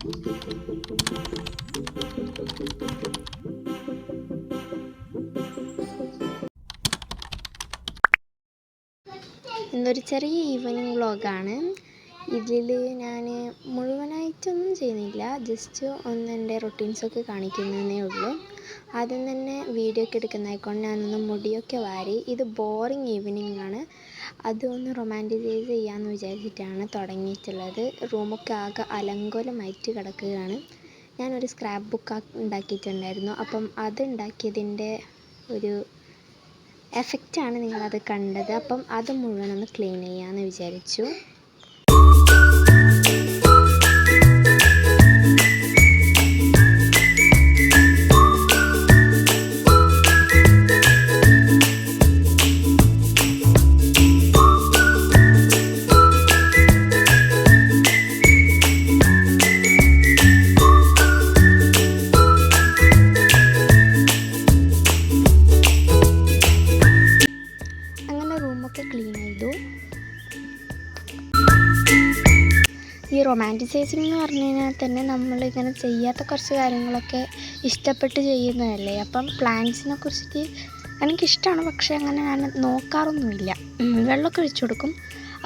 ഇന്നൊരു ചെറിയ ഈവനിങ് വ്ളോഗാണ്. ഇതിൽ ഞാൻ മുഴുവനായിട്ടൊന്നും ചെയ്യുന്നില്ല, ജസ്റ്റ് എൻ്റെ റൊട്ടീൻസൊക്കെ കാണിക്കുന്നതേ ഉള്ളൂ. ആദ്യം തന്നെ വീഡിയോ ഒക്കെ എടുക്കുന്നതായിക്കൊണ്ട് ഞാനൊന്ന് മുടിയൊക്കെ വാരി. ഇത് ബോറിങ് ഈവനിങ് ആണ്, അതൊന്ന് റൊമാൻറ്റിസൈസ് ചെയ്യാമെന്ന് വിചാരിച്ചിട്ടാണ് തുടങ്ങിയിട്ടുള്ളത്. റൂമൊക്കെ ആകെ അലങ്കോലമായിട്ട് കിടക്കുകയാണ്. ഞാനൊരു സ്ക്രാപ്പ് ബുക്ക് ഉണ്ടാക്കിയിട്ടുണ്ടായിരുന്നു, അപ്പം അത് ഉണ്ടാക്കിയതിൻ്റെ ഒരു എഫക്റ്റാണ് നിങ്ങളത് കണ്ടത്. അപ്പം അത് മുഴുവനൊന്ന് ക്ലീൻ ചെയ്യാമെന്ന് വിചാരിച്ചു. ക്ലീൻ ചെയ്തു. ഈ റൊമാൻറ്റിസൈസിങ് എന്ന് പറഞ്ഞു കഴിഞ്ഞാൽ തന്നെ നമ്മളിങ്ങനെ ചെയ്യാത്ത കുറച്ച് കാര്യങ്ങളൊക്കെ ഇഷ്ടപ്പെട്ട് ചെയ്യുന്നതല്ലേ. അപ്പം പ്ലാന്റ്സിനെ കുറിച്ചിട്ട് എനിക്കിഷ്ടമാണ്, പക്ഷേ അങ്ങനെ ഞാൻ നോക്കാറൊന്നുമില്ല. വെള്ളമൊക്കെ ഒഴിച്ചു കൊടുക്കും,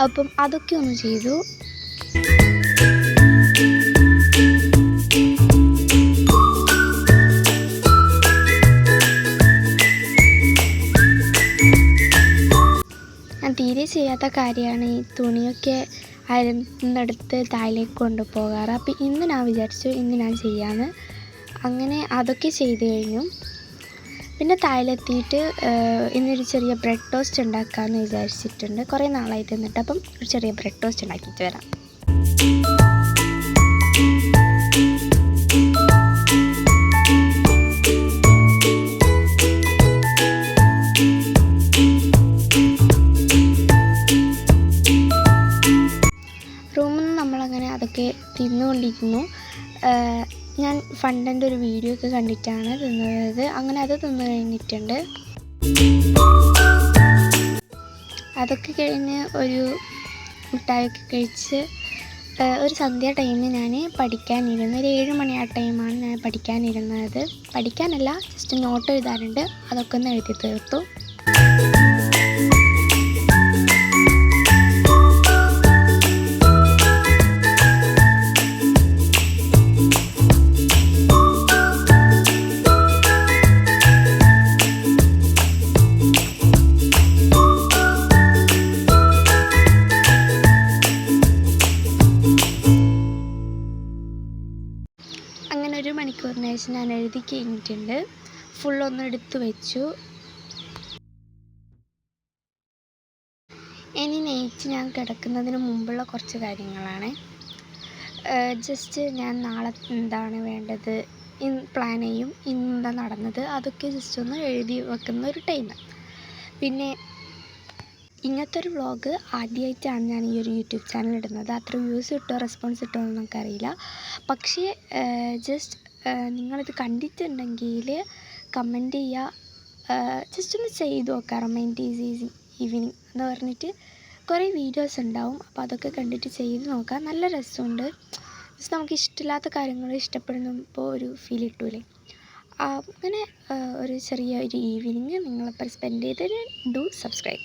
അപ്പം അതൊക്കെ ഒന്ന് ചെയ്തു. തീരെ ചെയ്യാത്ത കാര്യമാണ് ഈ തുണിയൊക്കെ അയലുന്നിടത്ത് താഴേക്ക് കൊണ്ടുപോകാറ്. അപ്പോൾ ഇന്ന് ഞാൻ വിചാരിച്ചു ഇന്ന് ഞാൻ ചെയ്യാമെന്ന്. അങ്ങനെ അതൊക്കെ ചെയ്ത് കഴിഞ്ഞു. പിന്നെ താഴെത്തിയിട്ട് ഇന്നൊരു ചെറിയ ബ്രെഡ് ടോസ്റ്റ് ഉണ്ടാക്കാമെന്ന് വിചാരിച്ചിട്ടുണ്ട്. കുറേ നാളായിട്ട് എന്നിട്ട് അപ്പം ഒരു ചെറിയ ബ്രെഡ് ടോസ്റ്റ് ഉണ്ടാക്കിയിട്ട് വരാം. നമ്മളങ്ങനെ അതൊക്കെ തിന്നുകൊണ്ടിരുന്നു. ഞാൻ ഫണ്ടൻ്റെ ഒരു വീഡിയോ ഒക്കെ കണ്ടിട്ടാണ് തിന്നത്. അങ്ങനെ അത് തിന്നു കഴിഞ്ഞിട്ടുണ്ട്. അതൊക്കെ കഴിഞ്ഞ് ഒരു മിഠായിയൊക്കെ കഴിച്ച് ഒരു സന്ധ്യ ടൈമിൽ ഞാൻ പഠിക്കാനിരുന്നു. ഒരു 7 മണി ആ ടൈമാണ് ഞാൻ പഠിക്കാനിരുന്നത്. പഠിക്കാനല്ല, ജസ്റ്റ് നോട്ട് എഴുതാറുണ്ട്, അതൊക്കെ ഒന്ന് എഴുതി തീർത്തു. അങ്ങനെ 1 മണിക്കൂറിന് ശേഷം ഞാൻ എഴുതി കഴിഞ്ഞിട്ടുണ്ട്. ഫുള്ളൊന്ന് എടുത്തു വെച്ചു. ഇനി നൈറ്റ് ഞാൻ കിടക്കുന്നതിന് മുമ്പുള്ള കുറച്ച് കാര്യങ്ങളാണ്. ജസ്റ്റ് ഞാൻ നാളെ എന്താണ് വേണ്ടത് പ്ലാൻ ചെയ്യും, ഇന്നെന്താ നടന്നത്, അതൊക്കെ ജസ്റ്റ് ഒന്ന് എഴുതി വെക്കുന്ന ഒരു ടൈം. പിന്നെ ഇങ്ങനത്തെ ഒരു വ്ളോഗ് ആദ്യമായിട്ടാണ് ഞാൻ ഈ ഒരു യൂട്യൂബ് ചാനൽ ഇടുന്നത്. അത്ര വ്യൂസ് കിട്ടുമോ റെസ്പോൺസ് കിട്ടുമോ എന്ന് നമുക്കറിയില്ല. പക്ഷേ ജസ്റ്റ് നിങ്ങളിത് കണ്ടിട്ടുണ്ടെങ്കിൽ കമൻറ്റ് ചെയ്യുക. ജസ്റ്റ് ഒന്ന് ചെയ്ത് നോക്കാം. റൊമാൻറ്റിസൈസിങ് ഈവനിങ് എന്ന് പറഞ്ഞിട്ട് കുറേ വീഡിയോസ് ഉണ്ടാവും. അപ്പോൾ അതൊക്കെ കണ്ടിട്ട് ചെയ്ത് നോക്കാം. നല്ല രസമുണ്ട്. ജസ്റ്റ് നമുക്ക് ഇഷ്ടമില്ലാത്ത കാര്യങ്ങൾ ഇഷ്ടപ്പെടുമ്പോൾ ഒരു ഫീൽ കിട്ടൂലേ. അങ്ങനെ ഒരു ചെറിയ ഒരു ഈവനിങ് നിങ്ങളപ്പോൾ സ്പെൻഡ് ചെയ്ത് ഡു സബ്സ്ക്രൈബ്.